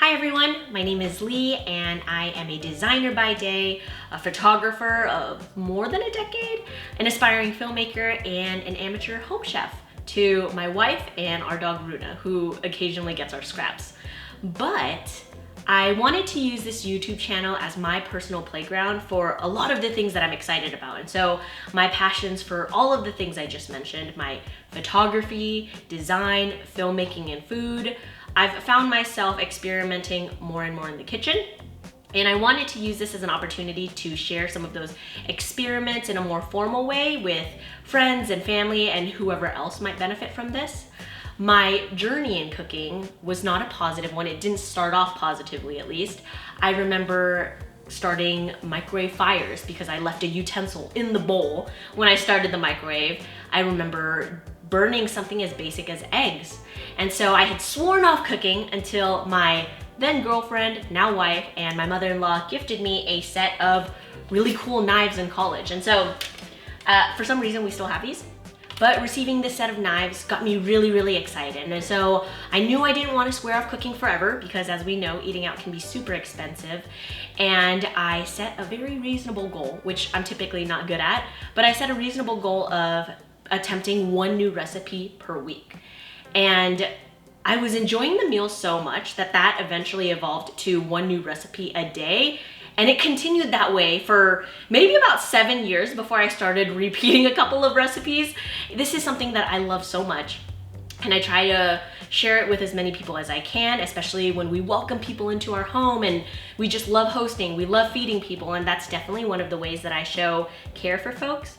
Hi everyone, my name is Lee and I am a designer by day, a photographer of more than a decade, an aspiring filmmaker, and an amateur home chef to my wife and our dog Runa, who occasionally gets our scraps. But I wanted to use this YouTube channel as my personal playground for a lot of the things that I'm excited about. And so my passions for all of the things I just mentioned, my photography, design, filmmaking, and food, I've found myself experimenting more and more in the kitchen. And I wanted to use this as an opportunity to share some of those experiments in a more formal way with friends and family and whoever else might benefit from this. My journey in cooking was not a positive one. It didn't start off positively, at least. I remember starting microwave fires because I left a utensil in the bowl when I started the microwave. I remember burning something as basic as eggs. And so I had sworn off cooking until my then girlfriend, now wife, and my mother-in-law gifted me a set of really cool knives in college. And so for some reason we still have these, but receiving this set of knives got me really excited. And so I knew I didn't want to swear off cooking forever because, as we know, eating out can be super expensive. And I set a very reasonable goal, which I'm typically not good at, but I set a reasonable goal of attempting one new recipe per week. And I was enjoying the meal so much that eventually evolved to one new recipe a day. And it continued that way for maybe about 7 years before I started repeating a couple of recipes. This is something that I love so much. And I try to share it with as many people as I can, especially when we welcome people into our home and we just love hosting, we love feeding people, and that's definitely one of the ways that I show care for folks.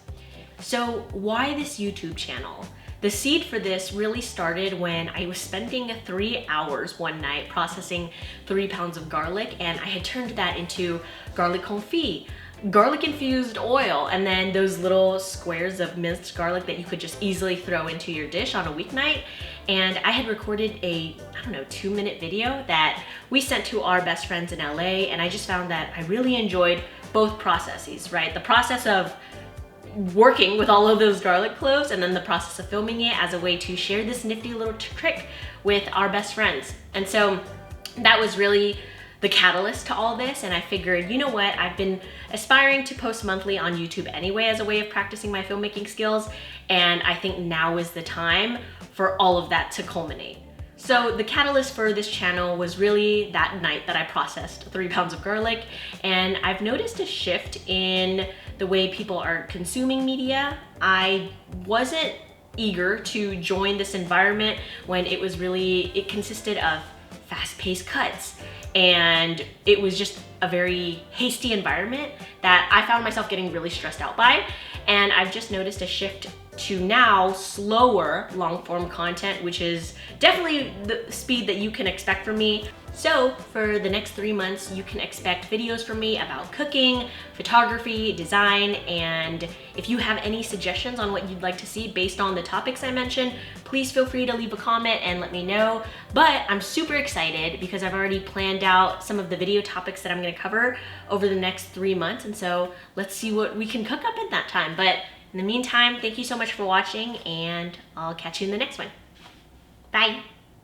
So why this YouTube channel? The seed for this really started when I was spending 3 hours one night processing 3 pounds of garlic, and I had turned that into garlic confit, garlic infused oil, and then those little squares of minced garlic that you could just easily throw into your dish on a weeknight. And I had recorded a, 2-minute video that we sent to our best friends in LA, and I just found that I really enjoyed both processes, right? The process of working with all of those garlic cloves, and then the process of filming it as a way to share this nifty little trick with our best friends. And so that was really the catalyst to all this, and I figured, you know what, I've been aspiring to post monthly on YouTube anyway as a way of practicing my filmmaking skills, and I think now is the time for all of that to culminate. So the catalyst for this channel was really that night that I processed 3 pounds of garlic, and I've noticed a shift in the way people are consuming media. I wasn't eager to join this environment when it consisted of fast-paced cuts, and it was just a very hasty environment that I found myself getting really stressed out by. And I've just noticed a shift to now slower long-form content, which is definitely the speed that you can expect from me. So for the next 3 months, you can expect videos from me about cooking, photography, design, and if you have any suggestions on what you'd like to see based on the topics I mentioned, please feel free to leave a comment and let me know. But I'm super excited because I've already planned out some of the video topics that I'm gonna cover over the next 3 months, and so let's see what we can cook up in that time. But in the meantime, thank you so much for watching, and I'll catch you in the next one. Bye.